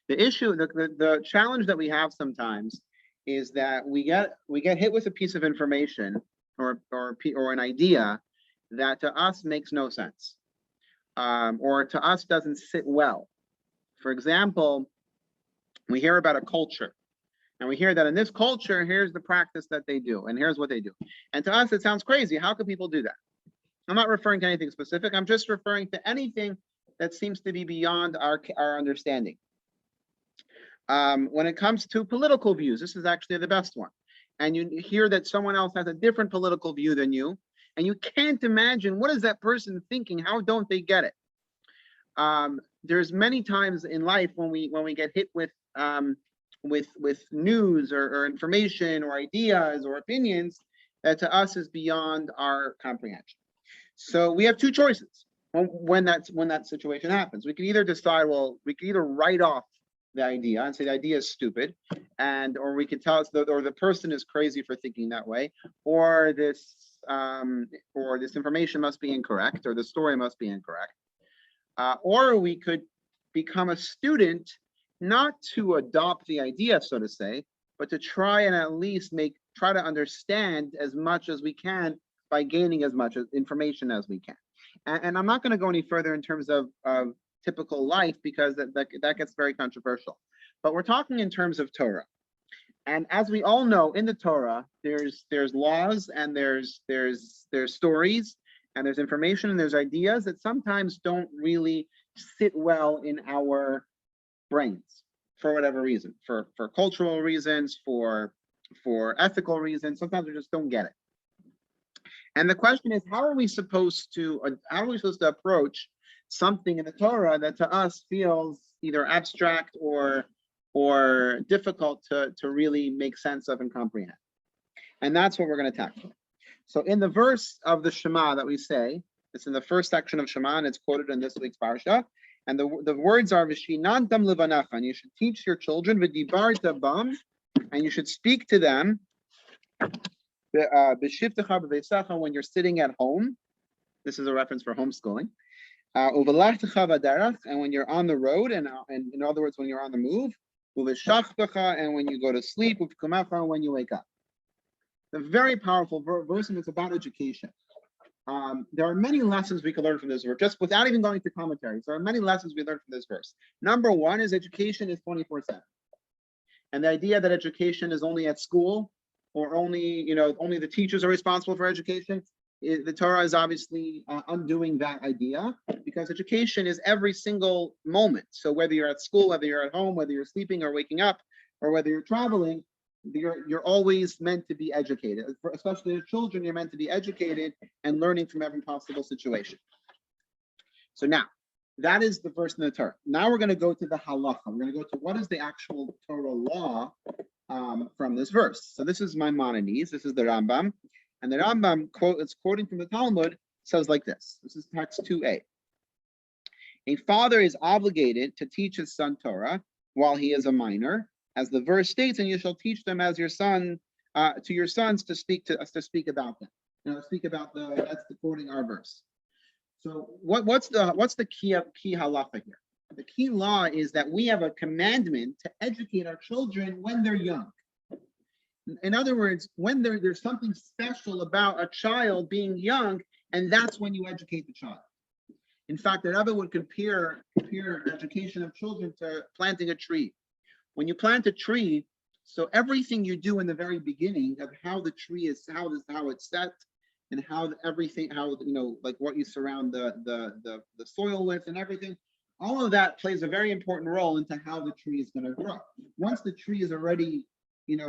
The issue, the challenge that we have sometimes is that we get hit with a piece of information or an idea that to us makes no sense, or to us doesn't sit well. For example, we hear about a culture, and we hear that in this culture, here's the practice that they do, and here's what they do. And to us, it sounds crazy. How could people do that? I'm not referring to anything specific. I'm just referring to anything that seems to be beyond our understanding. When it comes to political views, this is actually the best one. And you hear that someone else has a different political view than you, and you can't imagine, what is that person thinking? How don't they get it? There's many times in life when we get hit with news or information or ideas or opinions that to us is beyond our comprehension. So we have two choices when that situation happens. We can either decide, well, we can either write off the idea and say the idea is stupid, or we could tell us or the person is crazy for thinking that way, or this information must be incorrect, or the story must be incorrect. Or we could become a student, not to adopt the idea, so to say, but to try and at least try to understand as much as we can by gaining as much information as we can. And I'm not going to go any further in terms of typical life, because that gets very controversial. But we're talking in terms of Torah. And as we all know, in the Torah, there's laws, and there's stories, and there's information, and there's ideas that sometimes don't really sit well in our brains for whatever reason, for cultural reasons, for ethical reasons. Sometimes we just don't get it. And the question is, how are we supposed to approach something in the Torah that to us feels either abstract or difficult to really make sense of and comprehend? And that's what we're going to tackle. So in the verse of the Shema that we say, it's in the first section of Shema, and it's quoted in this week's parsha. And the words are V'shinantam levanecha, and you should teach your children v'dibarta bam, and you should speak to them b'shivtecha b'veisecha, when you're sitting at home. This is a reference for homeschooling. Uvelachtecha v'derech, and when you're on the road, and in other words, when you're on the move. Uveshachpecha, and when you go to sleep. Uvkumecha, when you wake up. A very powerful verse, and it's about education. There are many lessons we can learn from this verse, just without even going to commentaries. There are many lessons we learn from this verse. Number one is education is 24/7. And the idea that education is only at school, or only the teachers are responsible for education, the Torah is obviously undoing that idea, because education is every single moment. So whether you're at school, whether you're at home, whether you're sleeping or waking up, or whether you're traveling, you're always meant to be educated. Especially as children, you're meant to be educated and learning from every possible situation. So now, that is the verse in the Torah. Now we're going to go to the halacha. We're going to go to what is the actual Torah law from this verse. So this is Maimonides. This is the Rambam. And the Rambam it's quoting from the Talmud, says like this. This is text 2a. A father is obligated to teach his son Torah while he is a minor, as the verse states, and you shall teach them as your son to your sons to speak about them. Speak about that's the quoting our verse. So what's the key halacha here? The key law is that we have a commandment to educate our children when they're young. In other words, when there's something special about a child being young, and that's when you educate the child. In fact, the Rebbe would compare education of children to planting a tree. When you plant a tree, so everything you do in the very beginning of how the tree is, how it's set, and how like what you surround the soil with and everything, all of that plays a very important role into how the tree is going to grow. Once the tree is already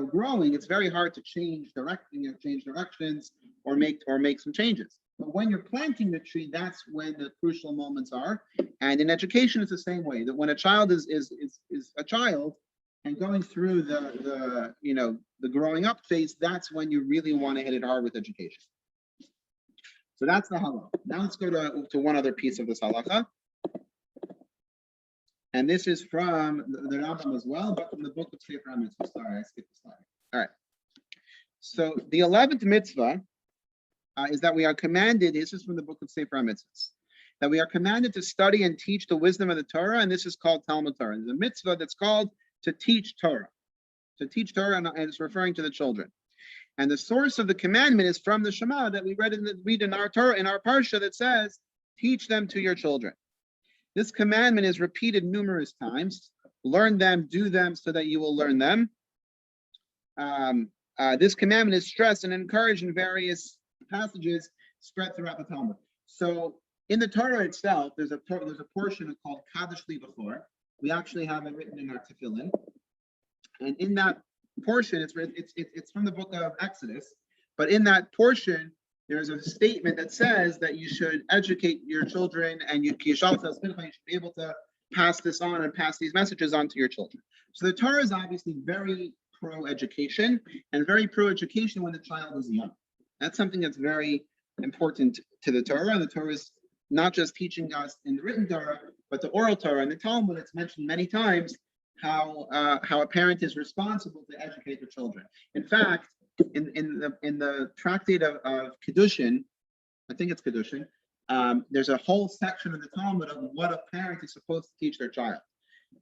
growing, it's very hard to change directions or make some changes. But when you're planting the tree, that's when the crucial moments are. And in education, it's the same way. That when a child is a child and going through the growing up phase, that's when you really want to hit it hard with education. So that's the halacha. Now let's go to one other piece of this halacha. And this is from the Rambam as well, but from the book of Sefer HaMitzvah. Sorry, I skipped the slide. All right. So the 11th mitzvah is that we are commanded, this is from the book of Sefer HaMitzvah, that we are commanded to study and teach the wisdom of the Torah, and this is called Talmud Torah. There's a mitzvah that's called to teach Torah. To teach Torah, and it's referring to the children. And the source of the commandment is from the Shema that we read in our Torah, in our parsha, that says, teach them to your children. This commandment is repeated numerous times. Learn them, do them, so that you will learn them. This commandment is stressed and encouraged in various passages spread throughout the Talmud. So in the Torah itself, there's a portion called Kaddish Li B'chor. We actually have it written in our tefillin. And in that portion, it's from the book of Exodus, but in that portion, there's a statement that says that you should educate your children, and you should be able to pass this on and pass these messages on to your children. So the Torah is obviously very pro-education, and very pro-education when the child is young. That's something that's very important to the Torah. The Torah is not just teaching us in the written Torah, but the oral Torah. In the Talmud, it's mentioned many times how a parent is responsible to educate their children. In fact, in the tractate of Kiddushin, I think it's Kiddushin, there's a whole section of the Talmud of what a parent is supposed to teach their child.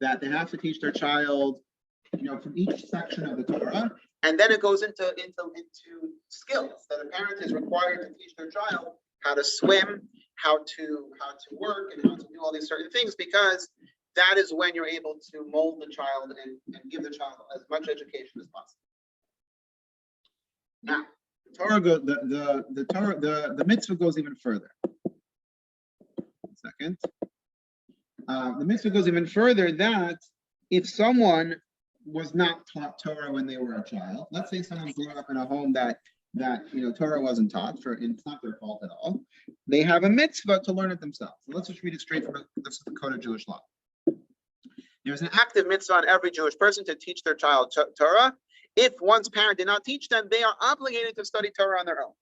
That they have to teach their child, from each section of the Torah, and then it goes into skills that a parent is required to teach their child: how to swim, how to work, and how to do all these certain things, because that is when you're able to mold the child and give the child as much education as possible. Now, the mitzvah goes even further. Second, the mitzvah goes even further that if someone was not taught Torah when they were a child, let's say someone grew up in a home that Torah wasn't taught, it's not their fault at all. They have a mitzvah to learn it themselves. So let's just read it straight from the Code of Jewish Law. There's an active mitzvah on every Jewish person to teach their child Torah. If one's parent did not teach them, they are obligated to study Torah on their own.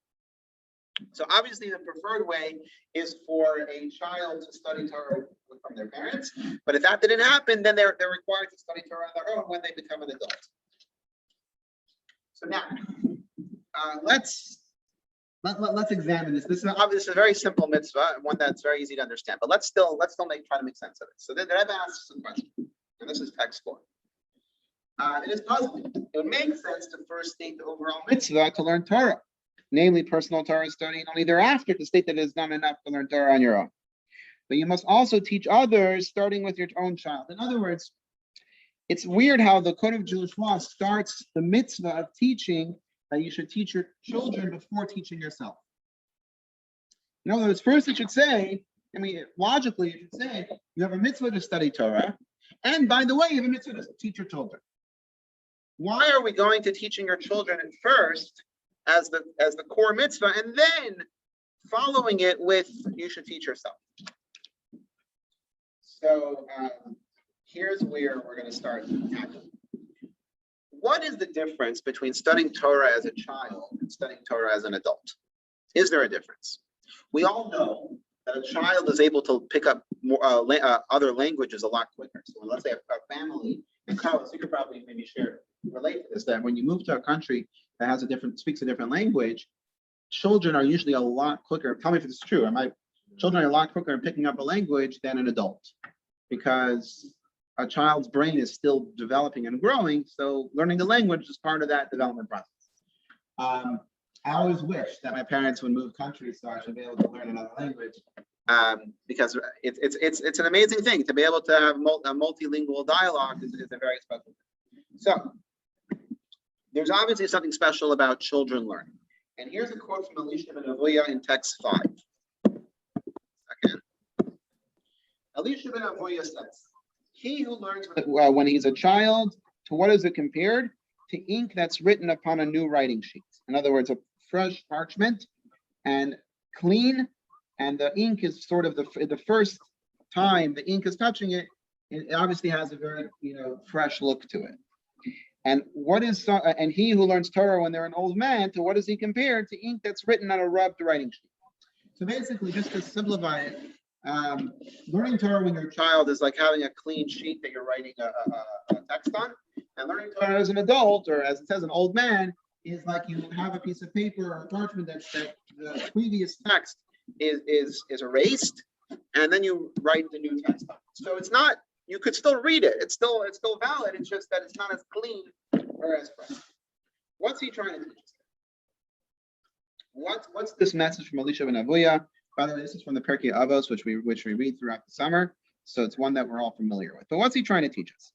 So obviously the preferred way is for a child to study Torah from their parents. But if that didn't happen, then they're required to study Torah on their own when they become an adult. So now, let's examine this. This is obviously a very simple mitzvah, one that's very easy to understand. But let's still try to make sense of it. So then Rebbe asks some questions, and this is text 4. It is puzzling. It would make sense to first state the overall mitzvah to learn Torah, namely personal Torah study, and only thereafter to state that it is not enough to learn Torah on your own. But you must also teach others, starting with your own child. In other words, it's weird how the Code of Jewish Law starts the mitzvah of teaching that you should teach your children before teaching yourself. In other words, first it should say, logically it should say, you have a mitzvah to study Torah, and by the way, you have a mitzvah to teach your children. Why are we going to teaching your children at first as the core mitzvah, and then following it with you should teach yourself? So here's where we're going to start tackling. What is the difference between studying Torah as a child and studying Torah as an adult? Is there a difference? We all know that a child is able to pick up more, other languages a lot quicker. So let's say a family, and Carlos, you could probably maybe relate to this, that when you move to a country that speaks a different language, children are usually a lot quicker. Tell me if it's true. Children are a lot quicker in picking up a language than an adult, because a child's brain is still developing and growing. So learning the language is part of that development process. I always wish that my parents would move countries so I should be able to learn another language, because it's an amazing thing to be able to have a multilingual dialogue is a very special thing. So there's obviously something special about children learning. And here's a quote from Elisha ben Avuya in text 5. Second. Elisha ben Avuya says, he who learns when he's a child, to what is it compared? To ink that's written upon a new writing sheet. In other words, a fresh parchment and clean, and the ink is sort of the first time the ink is touching it, it obviously has a very fresh look to it. And and he who learns Torah when they're an old man, to what is he compared? To ink that's written on a rubbed writing sheet. So basically, just to simplify it, learning Torah when you're a child is like having a clean sheet that you're writing a text on, and learning Torah as an adult, or as it says, an old man, is like you have a piece of paper or a parchment that the previous text is erased, and then you write the new text on it. So it's not, you could still read it. It's still valid. It's just that it's not as clean or as fresh. What's he trying to teach us? What's this message from Elisha ben Avuya? By the way, this is from the Pirkei Avos, which we read throughout the summer. So it's one that we're all familiar with. But what's he trying to teach us?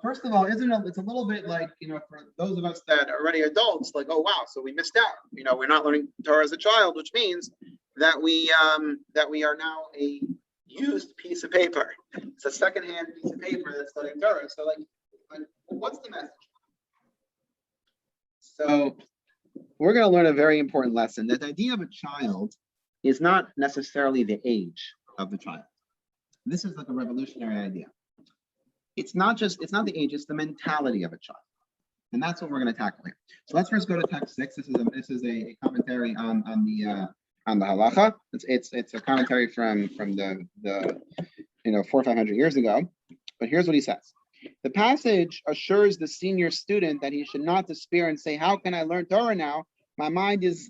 First of all, it's a little bit like, for those of us that are already adults, like, oh wow, so we missed out. We're not learning Torah as a child, which means that we are now a used piece of paper. It's a secondhand piece of paper that's studying Torah. So like what's the message? So we're going to learn a very important lesson, that the idea of a child is not necessarily the age of the child. This is like a revolutionary idea. It's not the age, it's the mentality of a child. And that's what we're going to tackle here. So let's first go to text 6. This is a commentary on the halacha. It's a commentary from the 400 or 500 years ago. But here's what he says. The passage assures the senior student that he should not despair and say, how can I learn Torah now? My mind is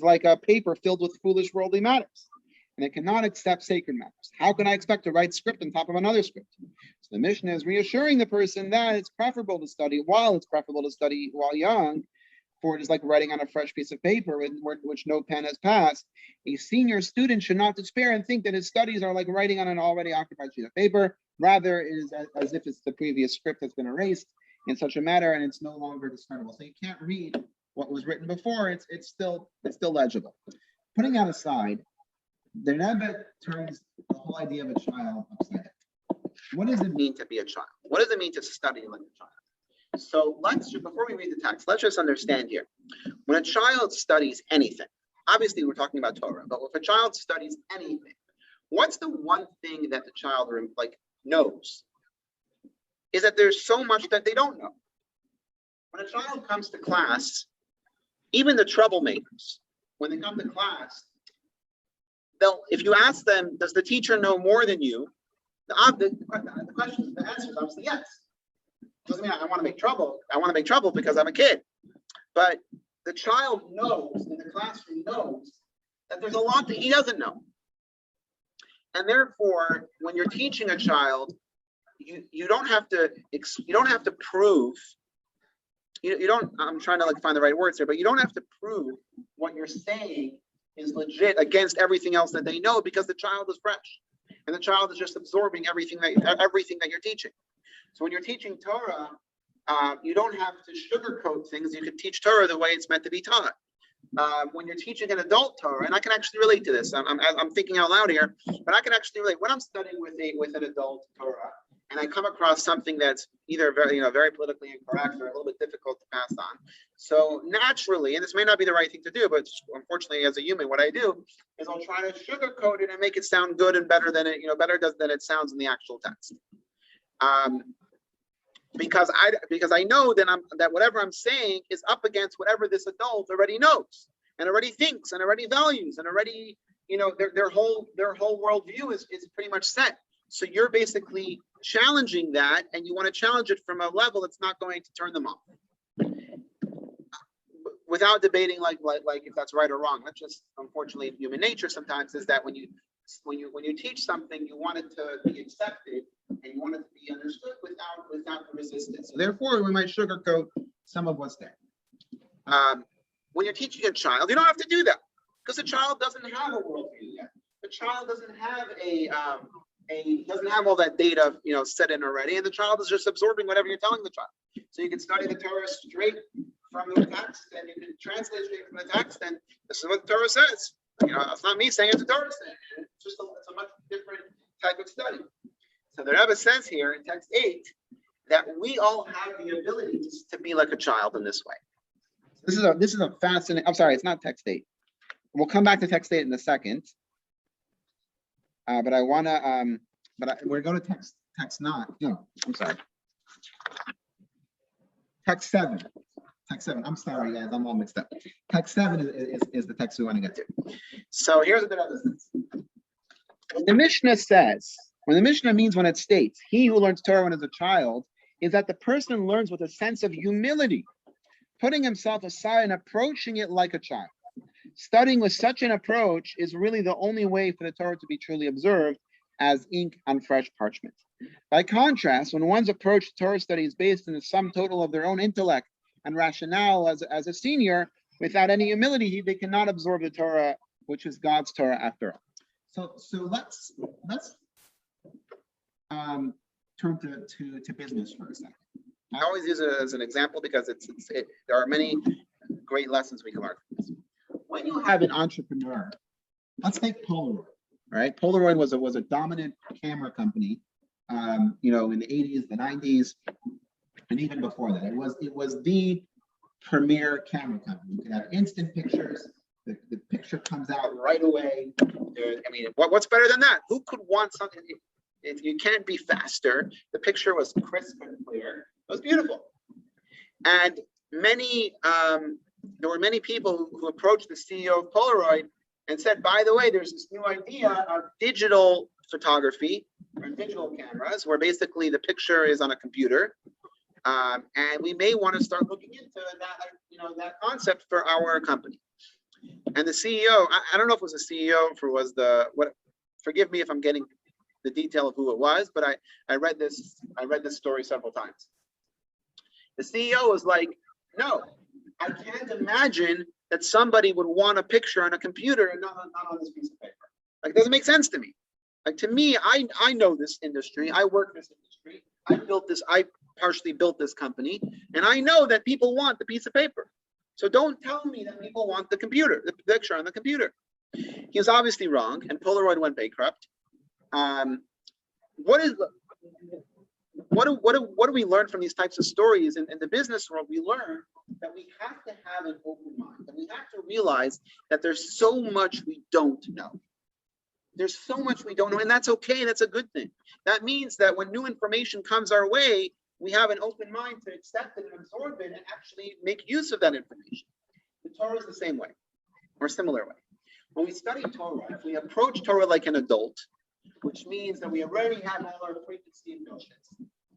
like a paper filled with foolish worldly matters, and it cannot accept sacred matters. How can I expect to write script on top of another script? So the Mishnah is reassuring the person that it's preferable to study while young, for it is like writing on a fresh piece of paper which no pen has passed. A senior student should not despair and think that his studies are like writing on an already occupied sheet of paper. Rather, it is as if it's the previous script that's been erased in such a manner, and it's no longer discernible. So you can't read what was written before. It's still legible. Putting that aside, the Rebbe turns the whole idea of a child upside down. What does it mean to be a child? What does it mean to study like a child? So before we read the text, let's just understand here. When a child studies anything, obviously we're talking about Torah, but if a child studies anything, what's the one thing that the child knows? Is that there's so much that they don't know. When a child comes to class, even the troublemakers, when they come to class, if you ask them, does the teacher know more than you? The answer is obviously yes. Doesn't mean I want to make trouble. I want to make trouble because I'm a kid. But the child knows, in the classroom knows, that there's a lot that he doesn't know. And therefore, when you're teaching a child, you don't have to prove. I'm trying to find the right words here, but you don't have to prove what you're saying is legit against everything else that they know, because the child is fresh and the child is just absorbing everything that you're teaching. So when you're teaching Torah, you don't have to sugarcoat things. You can teach Torah the way it's meant to be taught. When you're teaching an adult Torah, and I can actually relate to this. I'm thinking out loud here, but I can actually relate. When I'm studying with an adult Torah, and I come across something that's either very politically incorrect or a little bit difficult to pass on. So naturally, and this may not be the right thing to do, but unfortunately, as a human, what I do is I'll try to sugarcoat it and make it sound good and better than it sounds in the actual text. Because I know that whatever I'm saying is up against whatever this adult already knows and already thinks and already values and already, their whole worldview is pretty much set. So you're basically challenging that, and you want to challenge it from a level that's not going to turn them off, without debating like if that's right or wrong. That's just unfortunately human nature. Sometimes is that when you teach something, you want it to be accepted and you want it to be understood without the resistance. So therefore, we might sugarcoat some of what's there. When you're teaching a child, you don't have to do that, because the child doesn't have a worldview yet. The child doesn't have all that data, set in already, and the child is just absorbing whatever you're telling the child. So you can study the Torah straight from the text, and you can translate straight from the text, and this is what the Torah says. It's not me saying it's the Torah saying. It's a much different type of study. So the Rebbe says here in text 8 that we all have the ability to be like a child in this way. This is a fascinating. I'm sorry, it's not text 8. We'll come back to text 8 in a second. But I want to, we're going to text 9. No, I'm sorry. Text 7. Text 7. I'm sorry, guys. I'm all mixed up. Text 7 is the text we want to get to. So here's what the Rebbe says. When the Mishnah means when it states, he who learns Torah when is a child, is that the person learns with a sense of humility, putting himself aside and approaching it like a child. studying with such an approach is really the only way for the Torah to be truly observed as ink on fresh parchment. By contrast, when one's approach to Torah study is based on the sum total of their own intellect and rationale as a senior, without any humility, they cannot absorb the Torah, which is God's Torah after all. So let's turn to business for a second. I always use it as an example because there are many great lessons we can learn from this. When you have an entrepreneur, let's take Polaroid. Right, Polaroid was a dominant camera company, in the 80s, the 90s, and even before that. It was the premier camera company. You could have instant pictures. The picture comes out right away. What's better than that? Who could want something? If you can't be faster, the picture was crisp and clear. It was beautiful. And there were many people who approached the CEO of Polaroid and said, by the way, there's this new idea of digital photography or digital cameras, where basically the picture is on a computer, and we may want to start looking into that concept for our company. And the CEO, I don't know if it was the CEO forgive me if I'm getting the detail of who it was, but I read this story several times. The CEO was like, no, I can't imagine that somebody would want a picture on a computer and not on this piece of paper. Like, it doesn't make sense to me. Like, to me, I know this industry. I work in this industry. I partially built this company, and I know that people want the piece of paper. So don't tell me that people want the picture on the computer. He was obviously wrong, and Polaroid went bankrupt. What do we learn from these types of stories? In the business world, we learn that we have to have an open mind, and we have to realize that there's so much we don't know. There's so much we don't know, and that's okay. That's a good thing. That means that when new information comes our way, we have an open mind to accept it and absorb it and actually make use of that information. The Torah is the same way, or similar way. When we study Torah, if we approach Torah like an adult, which means that we already have all our preconceived notions,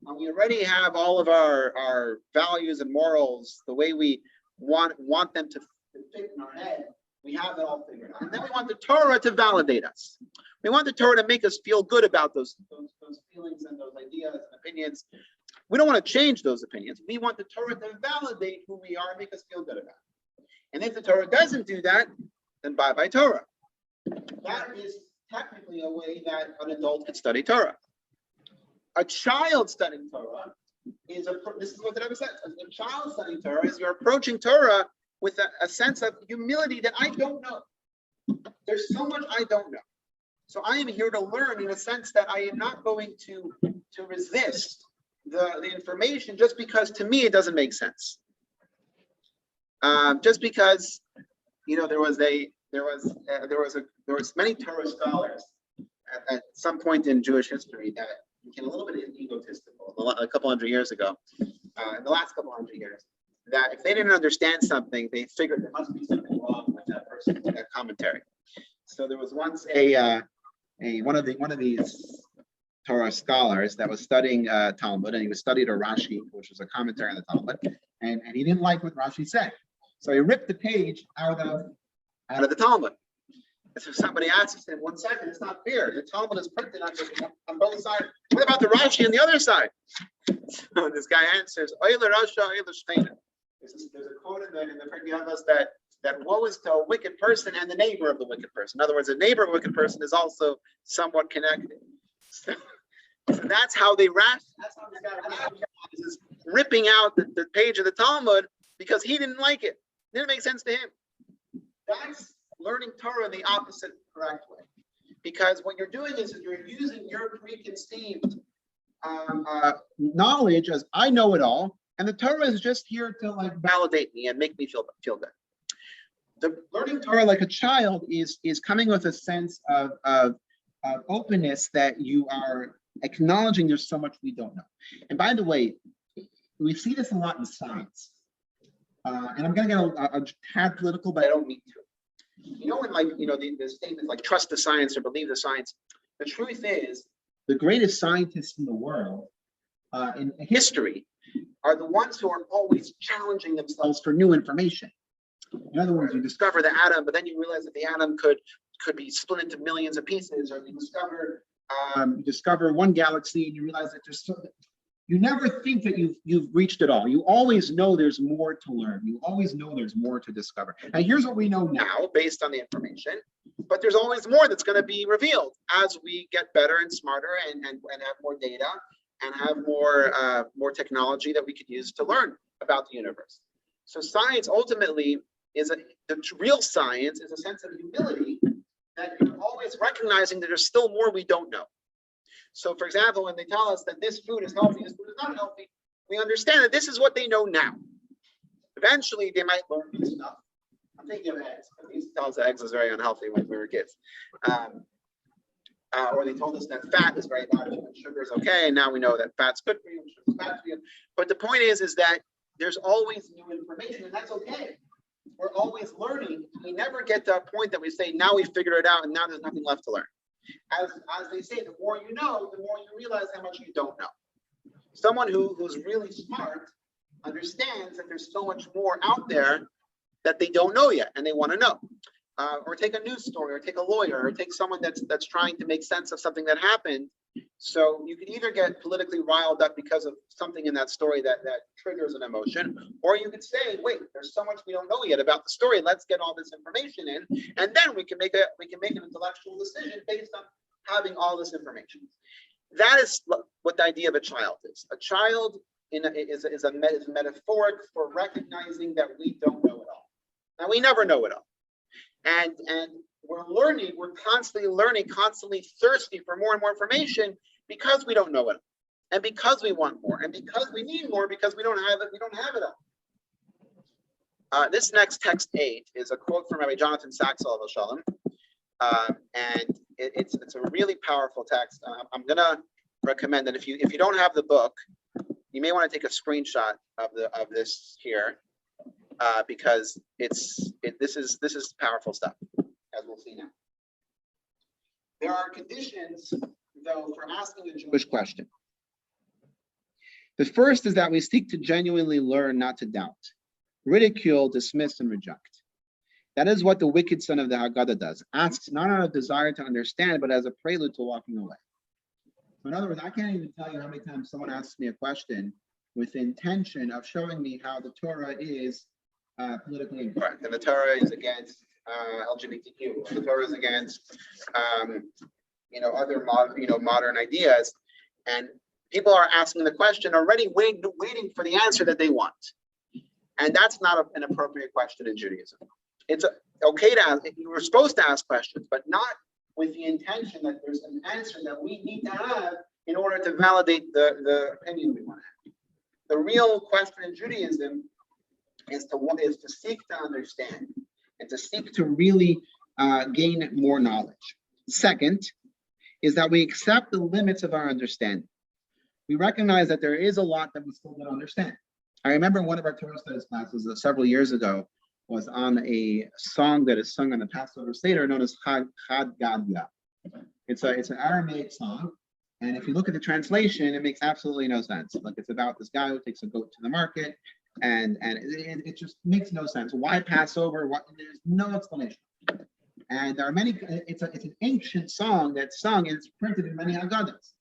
and we already have all of our values and morals, the way we want them to fit in our head, we have it all figured out. And then we want the Torah to validate us. We want the Torah to make us feel good about those feelings and those ideas and opinions. We don't want to change those opinions. We want the Torah to validate who we are and make us feel good about it. And if the Torah doesn't do that, then bye-bye Torah. That is technically a way that an adult can study Torah. A child studying Torah this is what the Rebbe says. A child studying Torah is you're approaching Torah with a sense of humility that I don't know. There's so much I don't know. So I am here to learn in a sense that I am not going to resist the information just because to me it doesn't make sense. Just because there was many Torah scholars at some point in Jewish history that became a little bit egotistical a couple hundred years ago, in the last couple hundred years, that if they didn't understand something, they figured there must be something wrong with that person, that commentary. So there was once one of these Torah scholars that was studying Talmud, and he was studied a Rashi, which was a commentary on the Talmud, and he didn't like what Rashi said, so he ripped the page out of the Talmud. And so somebody asked him, 1 second, it's not fair. The Talmud is printed on both sides. What about the Rashi on the other side? So this guy answers, Oile Rasha, Oile Shchena. There's a quote in the Pirkei Avos that woe is to a wicked person and the neighbor of the wicked person. In other words, the neighbor of a wicked person is also somewhat connected. So that's how they that's how this guy rationalizes ripping out the page of the Talmud because he didn't like it. It didn't make sense to him. That's learning Torah in the opposite correct way. Because what you're doing is you're using your preconceived knowledge as I know it all, and the Torah is just here to validate me and make me feel good. The learning Torah like a child is coming with a sense of openness that you are acknowledging there's so much we don't know. And by the way, we see this a lot in science. And I'm going to get a tad political, but I don't mean to. The statement like trust the science or believe the science. The truth is, the greatest scientists in the world, in history, are the ones who are always challenging themselves for new information. In other words, you discover the atom, but then you realize that the atom could be split into millions of pieces, or you discover one galaxy and you realize that you never think that you've reached it all. You always know there's more to learn. You always know there's more to discover. And here's what we know now based on the information, but there's always more that's going to be revealed as we get better and smarter and have more data and have more technology that we could use to learn about the universe. So science ultimately the real science is a sense of humility, that you're always recognizing that there's still more we don't know. So, for example, when they tell us that this food is healthy, this food is not healthy, we understand that this is what they know now. Eventually, they might learn this stuff. I'm thinking of eggs. They used to tell us that eggs is very unhealthy when we were kids. Or they told us that fat is very bad and sugar is okay. And now we know that fat's good for you and sugar is bad for you. But the point is that there's always new information, and that's okay. We're always learning. We never get to a point that we say, now we figured it out and now there's nothing left to learn. As they say, the more you know, the more you realize how much you don't know. Someone who's really smart understands that there's so much more out there that they don't know yet and they want to know. Or take a news story, or take a lawyer, or take someone that's trying to make sense of something that happened. So you can either get politically riled up because of something in that story that triggers an emotion, or you could say, wait, there's so much we don't know yet about the story. Let's get all this information in, and then we can make an intellectual decision based on having all this information. That is what the idea of a child is. A child is metaphoric for recognizing that we don't know it all. Now, we never know it all. And we're learning, we're constantly learning, constantly thirsty for more and more information because we don't know it, and because we want more, and because we need more, because we don't have it all. This next text 8 is a quote from Rabbi Jonathan Sachs, alav shalom, and it's a really powerful text. I'm gonna recommend that if you don't have the book, you may want to take a screenshot of this here. Because this is powerful stuff, as we'll see now. There are conditions, though, for asking a Jewish question. The first is that we seek to genuinely learn, not to doubt, ridicule, dismiss, and reject. That is what the wicked son of the Haggadah does. Asks not out of desire to understand, but as a prelude to walking away. So in other words, I can't even tell you how many times someone asks me a question with the intention of showing me how the Torah is politically incorrect, and the Torah is against LGBTQ. The Torah is against, other modern ideas, and people are asking the question already, waiting for the answer that they want, and that's not an appropriate question in Judaism. It's okay to ask. You were supposed to ask questions, but not with the intention that there's an answer that we need to have in order to validate the opinion we want to have. The real question in Judaism is to seek to understand and to seek to really gain more knowledge. Second is that we accept the limits of our understanding. We recognize that there is a lot that we still don't understand. I remember one of our Torah studies classes several years ago was on a song that is sung on the Passover Seder known as Chad Gadya. It's an Aramaic song, and if you look at the translation, it makes absolutely no sense. Like, it's about this guy who takes a goat to the market, and it just makes no sense. Why Passover? There's no explanation. And there are many. It's an ancient song that's sung, and it's printed in many Haggadahs.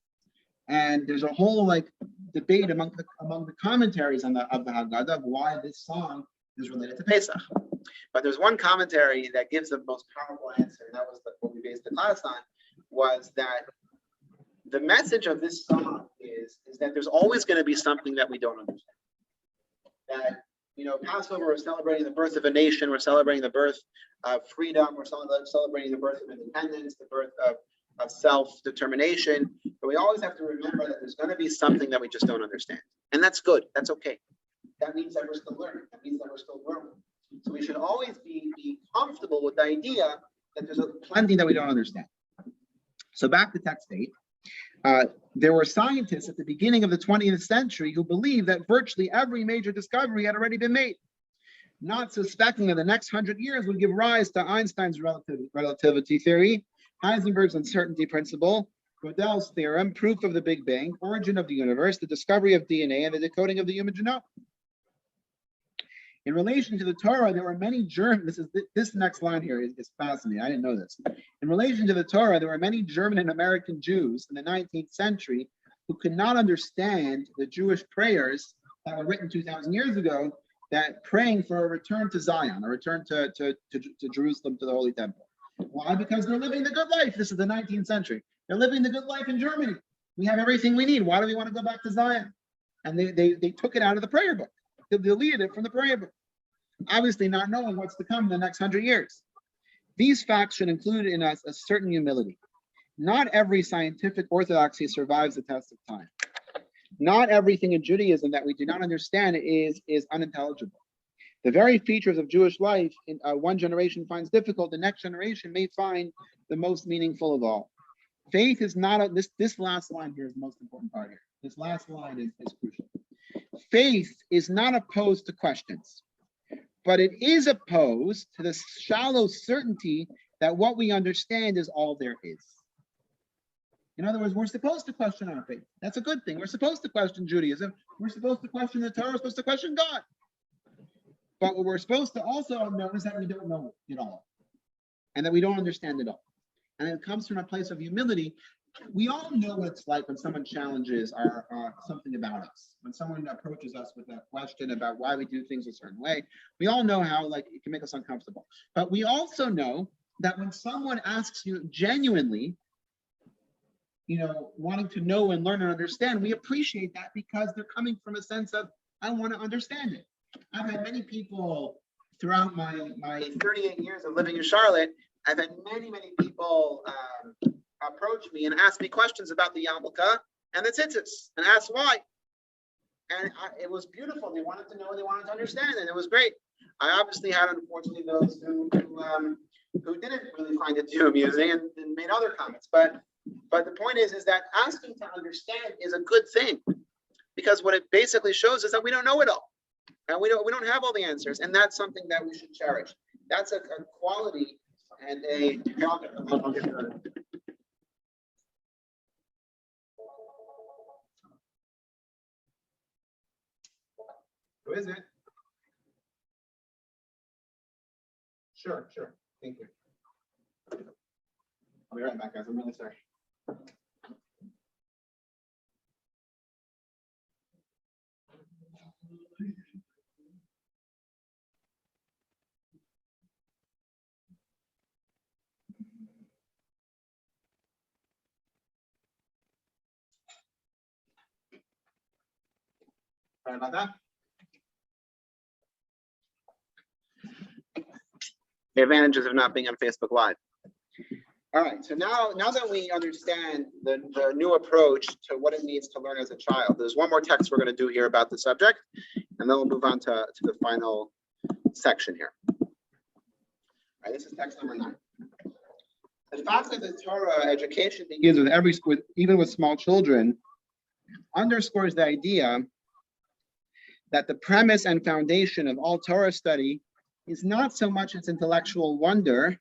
And there's a whole debate among the commentaries of the Haggadah of why this song is related to Pesach. But there's one commentary that gives the most powerful answer, and that was what we based the class on, was that the message of this song is that there's always going to be something that we don't understand. That, Passover, we're celebrating the birth of a nation, we're celebrating the birth of freedom, we're celebrating the birth of independence, the birth of self-determination, but we always have to remember that there's going to be something that we just don't understand. And that's good, that's okay. That means that we're still learning, that means that we're still growing. So we should always be comfortable with the idea that there's plenty that we don't understand. So back to text 8. There were scientists at the beginning of the 20th century who believed that virtually every major discovery had already been made, not suspecting that the next 100 years would give rise to Einstein's relativity theory, Heisenberg's uncertainty principle, Gödel's theorem, proof of the Big Bang, origin of the universe, the discovery of DNA, and the decoding of the human genome. In relation to the Torah, there were many German. This next line here is fascinating. I didn't know this. In relation to the Torah, there were many German and American Jews in the 19th century who could not understand the Jewish prayers that were written 2,000 years ago, that praying for a return to Zion, a return to Jerusalem, to the Holy Temple. Why? Because they're living the good life. This is the 19th century. They're living the good life in Germany. We have everything we need. Why do we want to go back to Zion? And they took it out of the prayer book. They deleted it from the prayer book, obviously not knowing what's to come in the next 100 years. These facts should include in us a certain humility. Not every scientific orthodoxy survives the test of time. Not everything in Judaism that we do not understand is unintelligible. The very features of Jewish life in one generation finds difficult, the next generation may find the most meaningful of all. Faith is not this last line here is the most important part here. This last line is crucial. Faith is not opposed to questions, but it is opposed to the shallow certainty that what we understand is all there is. In other words, we're supposed to question our faith. That's a good thing. We're supposed to question Judaism. We're supposed to question the Torah. We're supposed to question God. But what we're supposed to also know is that we don't know it all, and that we don't understand it all. And it comes from a place of humility. We all know what it's like when someone challenges something about us. When someone approaches us with a question about why we do things a certain way, we all know how it can make us uncomfortable. But we also know that when someone asks you genuinely, wanting to know and learn and understand, we appreciate that because they're coming from a sense of, I want to understand it. I've had many people throughout my 38 years of living in Charlotte, I've had many people approach me and ask me questions about the yarmulke and the tzitzis and ask why. And it was beautiful. They wanted to know, they wanted to understand, and it was great. I obviously had, unfortunately, those who didn't really find it too amusing and made other comments. But the point is that asking to understand is a good thing, because what it basically shows is that we don't know it all, and we don't have all the answers, and that's something that we should cherish. That's a quality and a. I'll get to it. Who is it? Sure. Thank you. I'll be right back, guys. I'm really sorry. Sorry about that. The advantages of not being on Facebook Live. All right, so now that we understand the new approach to what it means to learn as a child, there's one more text we're going to do here about the subject, and then we'll move on to the final section here. All right, this is text number 9. The fact that the Torah education begins with even with small children, underscores the idea that the premise and foundation of all Torah study is not so much its intellectual wonder,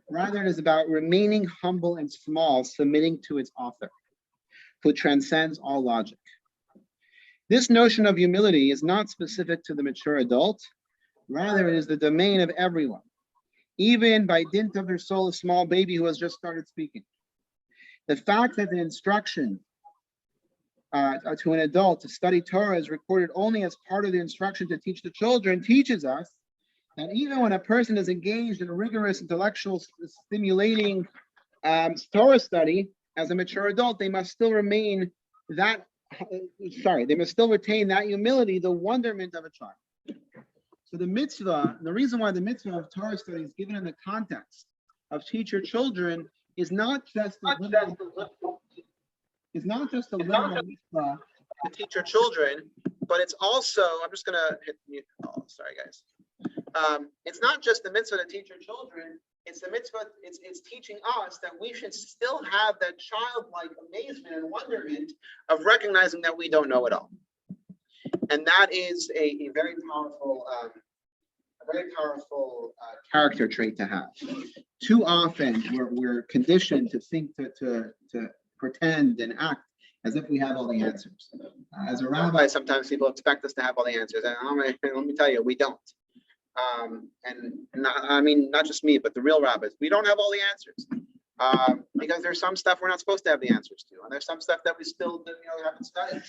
rather it is about remaining humble and small, submitting to its author, who transcends all logic. This notion of humility is not specific to the mature adult, rather it is the domain of everyone, even by dint of their soul, a small baby who has just started speaking. The fact that the instruction to an adult to study Torah is recorded only as part of the instruction to teach the children teaches us that even when a person is engaged in a rigorous intellectual stimulating Torah study as a mature adult, they must still retain that humility, the wonderment of a child. So the mitzvah, the reason why the mitzvah of Torah study is given in the context of teach your children is not just a literal mitzvah to teach your children, but it's also, I'm just gonna hit mute. Oh, sorry guys. It's not just the mitzvah to teach your children, it's the mitzvah, it's teaching us that we should still have that childlike amazement and wonderment of recognizing that we don't know it all. And that is a very powerful character trait to have. Too often we're conditioned to think to pretend and act as if we have all the answers. As a rabbi, sometimes people expect us to have all the answers, and let me tell you, we don't. And not just me, but the real rabbis, we don't have all the answers, because there's some stuff we're not supposed to have the answers to, and there's some stuff that we still haven't studied.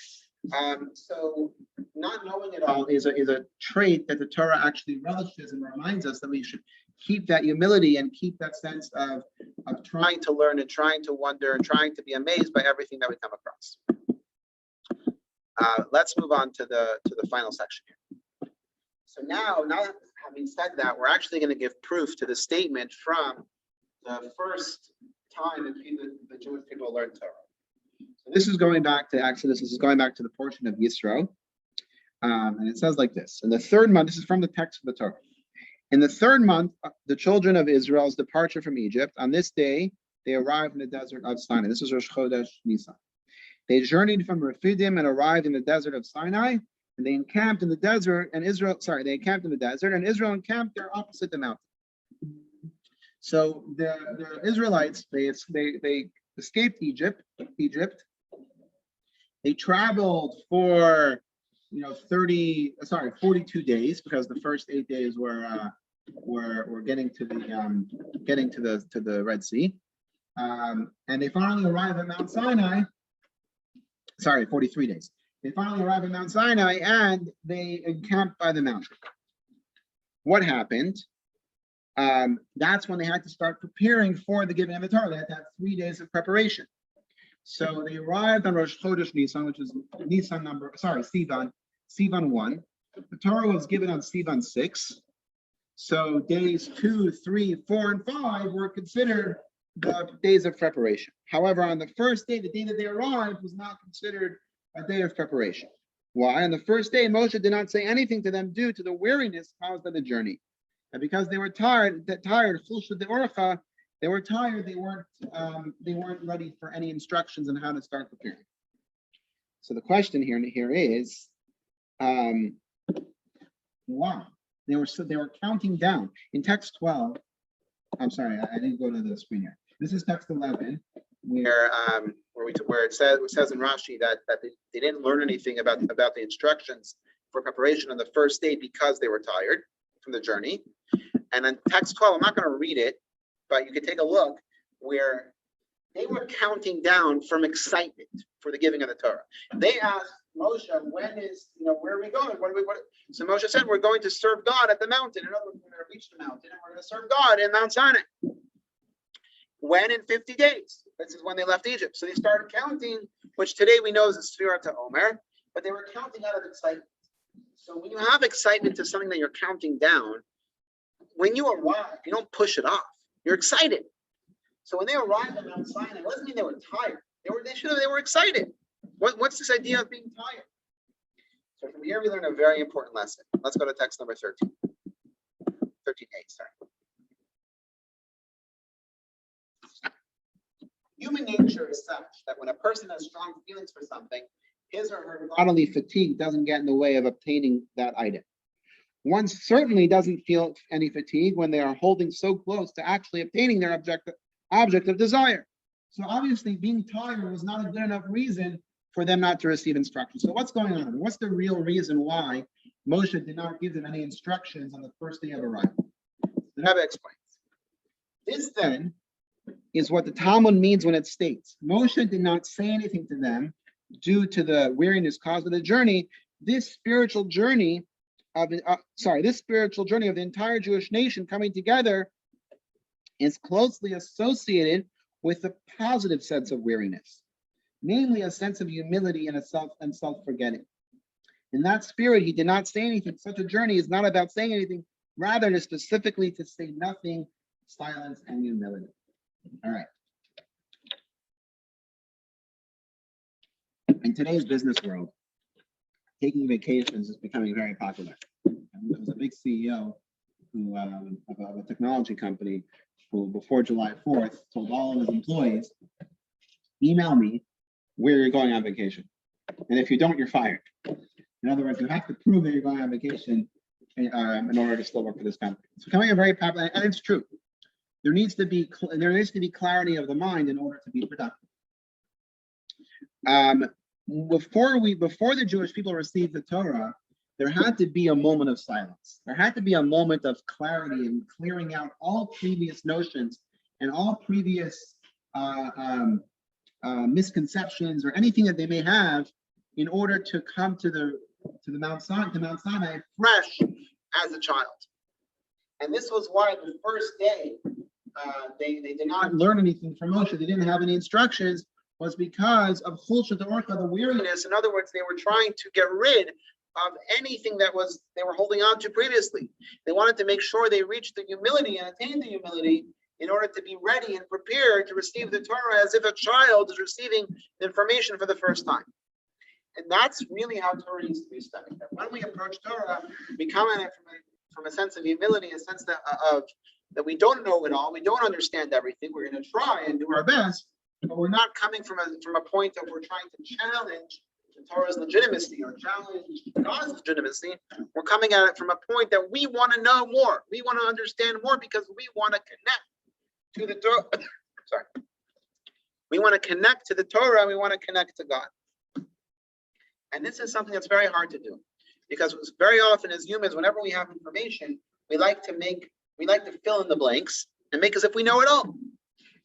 So not knowing it all is a trait that the Torah actually relishes and reminds us that we should keep that humility and keep that sense of trying to learn and trying to wonder and trying to be amazed by everything that we come across. Let's move on to the final section here. So now having said that, we're actually going to give proof to the statement from the first time that the Jewish people learned Torah. So this is going back to Exodus. This is going back to the portion of Yisro. And it says like this. In the third month, this is from the text of the Torah. In the third month, the children of Israel's departure from Egypt, on this day, they arrived in the desert of Sinai. This is Rosh Chodesh Nisan. They journeyed from Rephidim and arrived in the desert of Sinai, and they encamped in the desert, and Israel encamped there opposite the mountain. So the Israelites, they escaped Egypt. They traveled for 42 days, because the first 8 days were getting to the Red Sea, and they finally arrived at Mount Sinai. 43 days. They finally arrived at Mount Sinai, and they encamped by the mountain. What happened? That's when they had to start preparing for the giving of the Torah. They had to have 3 days of preparation. So they arrived on Rosh Chodesh Nisan, which is Sivan 1. The Torah was given on Sivan 6. So days 2, 3, 4, and 5 were considered the days of preparation. However, on the first day, the day that they arrived, was not considered a day of preparation. Why? On the first day, Moshe did not say anything to them due to the weariness caused by the journey. And because they were tired, they were tired, they weren't ready for any instructions on how to start preparing. So the question here is, why? They were counting down. In text 12, I'm sorry, I didn't go to the screen here. This is text 11, where it says in Rashi that they didn't learn anything about the instructions for preparation on the first day because they were tired from the journey. And then text 12, I'm not going to read it, but you can take a look, where they were counting down from excitement for the giving of the Torah. They asked Moshe, when is, where are we going? So Moshe said, we're going to serve God at the mountain. In other words, we're going to reach the mountain and we're going to serve God in Mount Sinai. When? In 50 days. This is when they left Egypt. So they started counting, which today we know is a Sfirah to Omer, but they were counting out of excitement. So when you have excitement to something that you're counting down, when you arrive, you don't push it off. You're excited. So when they arrived at Mount Sinai, it doesn't mean they were tired. They were excited. What's this idea of being tired? So from here we learn a very important lesson. Let's go to text number 13. 13a, sorry. Human nature is such that when a person has strong feelings for something, his or her bodily fatigue doesn't get in the way of obtaining that item. One certainly doesn't feel any fatigue when they are holding so close to actually obtaining their object of desire. So obviously being tired was not a good enough reason for them not to receive instructions. So what's going on? What's the real reason why Moshe did not give them any instructions on the first day of arrival? The Rebbe explains. This then is what the Talmud means when it states, Moshe did not say anything to them due to the weariness caused by the journey. This spiritual journey of the entire Jewish nation coming together is closely associated with the positive sense of weariness, namely a sense of humility and self-forgetting. In that spirit, he did not say anything. Such a journey is not about saying anything, rather it is specifically to say nothing, silence, and humility. All right. In today's business world, taking vacations is becoming very popular. There was a big CEO of a technology company who, before July 4th, told all of his employees, email me where you're going on vacation. And if you don't, you're fired. In other words, you have to prove that you're going on vacation in order to still work for this company. It's becoming a very popular, and it's true. There needs to be clarity of the mind in order to be productive. Um, before the Jewish people received the Torah, there had to be a moment of silence. There had to be a moment of clarity and clearing out all previous notions and all previous misconceptions or anything that they may have, in order to come to the Mount Sinai fresh as a child. And this was why the first day they did not learn anything from Moshe. They didn't have any instructions, was because of chulshat orcha, the weariness. In other words, they were trying to get rid of anything that they were holding on to previously. They wanted to make sure they reached the humility and attained the humility in order to be ready and prepared to receive the Torah as if a child is receiving the information for the first time. And that's really how Torah needs to be studied. That when we approach Torah, we come at it from a sense of humility, a sense that we don't know it all, we don't understand everything. We're going to try and do our best, but we're not coming from a point of we're trying to challenge the Torah's legitimacy or challenge God's legitimacy. We're coming at it from a point that we want to know more. We want to understand more because we want to connect to the Torah. Sorry. We want to connect to the Torah. We want to connect to God. And this is something that's very hard to do, because very often as humans, whenever we have information, we like to fill in the blanks and make as if we know it all.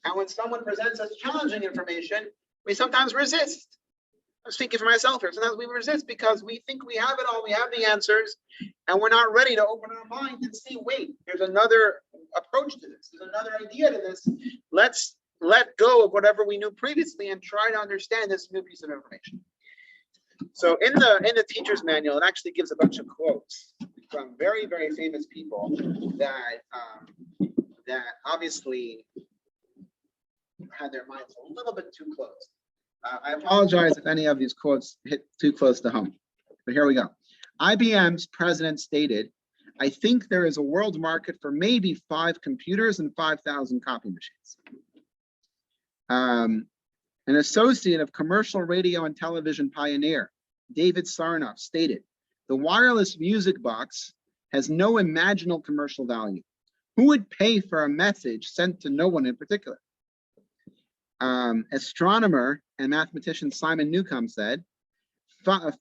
And when someone presents us challenging information, we sometimes resist. I'm speaking for myself here. Sometimes we resist because we think we have it all, we have the answers, and we're not ready to open our mind and see, wait, there's another approach to this. There's another idea to this. Let's let go of whatever we knew previously and try to understand this new piece of information. So in the teacher's manual, it actually gives a bunch of quotes from very, very famous people that obviously had their minds a little bit too close. I apologize if any of these quotes hit too close to home, but here we go. IBM's president stated, "I think there is a world market for maybe 5 computers and 5,000 copy machines." An associate of commercial radio and television pioneer, David Sarnoff, stated, "The wireless music box has no imaginal commercial value. Who would pay for a message sent to no one in particular?" Astronomer and mathematician Simon Newcomb said,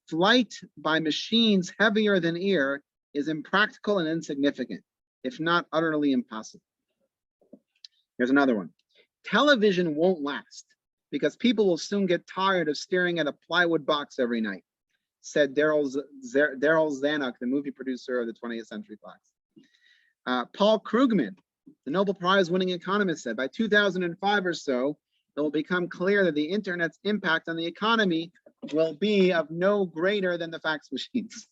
"Flight by machines heavier than air is impractical and insignificant, if not utterly impossible." Here's another one. "Television won't last, because people will soon get tired of staring at a plywood box every night," said Daryl Zanuck, the movie producer of the 20th Century Fox. Paul Krugman, the Nobel Prize-winning economist, said, "By 2005 or so, it will become clear that the internet's impact on the economy will be of no greater than the fax machines."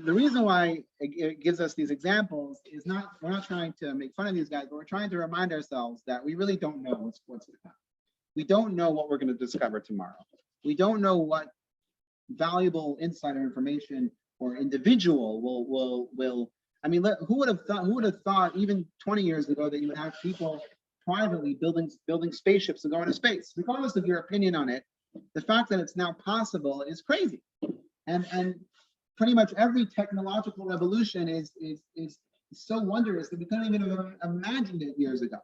The reason why it gives us these examples is we're not trying to make fun of these guys, but we're trying to remind ourselves that we really don't know what's to come. We don't know what we're going to discover tomorrow. We don't know what valuable insight or information or individual will. I mean, who would have thought even 20 years ago that you would have people privately building spaceships to go into space? Regardless of your opinion on it, the fact that it's now possible is crazy. And pretty much every technological revolution is so wondrous that we couldn't even have imagined it years ago.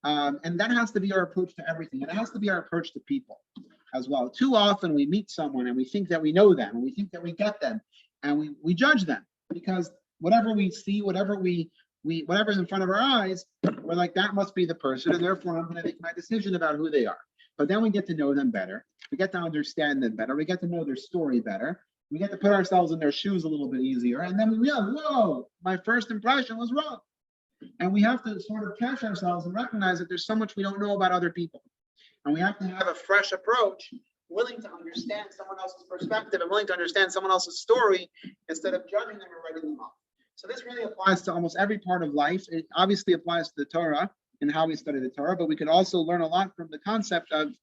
And that has to be our approach to everything. And it has to be our approach to people as well. Too often we meet someone and we think that we know them, and we think that we get them, and we judge them because whatever we see, whatever's in front of our eyes, we're like, that must be the person, and therefore I'm going to make my decision about who they are. But then we get to know them better. We get to understand them better. We get to know their story better. We get to put ourselves in their shoes a little bit easier. And then we realize, whoa, my first impression was wrong. And we have to sort of catch ourselves and recognize that there's so much we don't know about other people. And we have to have a fresh approach, willing to understand someone else's perspective and willing to understand someone else's story instead of judging them or writing them off. So this really applies to almost every part of life. It obviously applies to the Torah and how we study the Torah, but we could also learn a lot from the concept of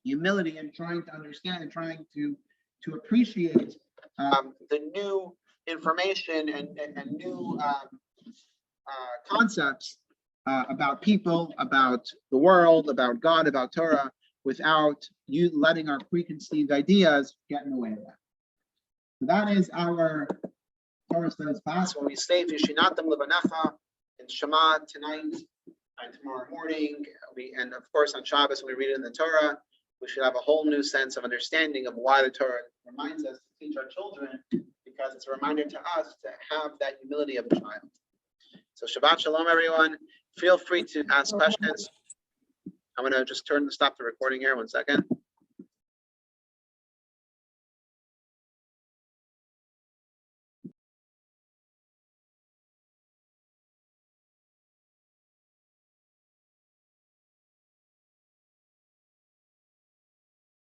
humility and trying to understand and trying to appreciate the new information and new concepts about people, about the world, about God, about Torah, without you letting our preconceived ideas get in the way of that. So that is our Torah studies class when we say V'shinatam Levanecha and Shema tonight. And tomorrow morning, and of course on Shabbos, when we read it in the Torah, we should have a whole new sense of understanding of why the Torah reminds us to teach our children, because it's a reminder to us to have that humility of a child. So Shabbat Shalom, everyone. Feel free to ask questions. I'm going to just stop the recording here 1 second.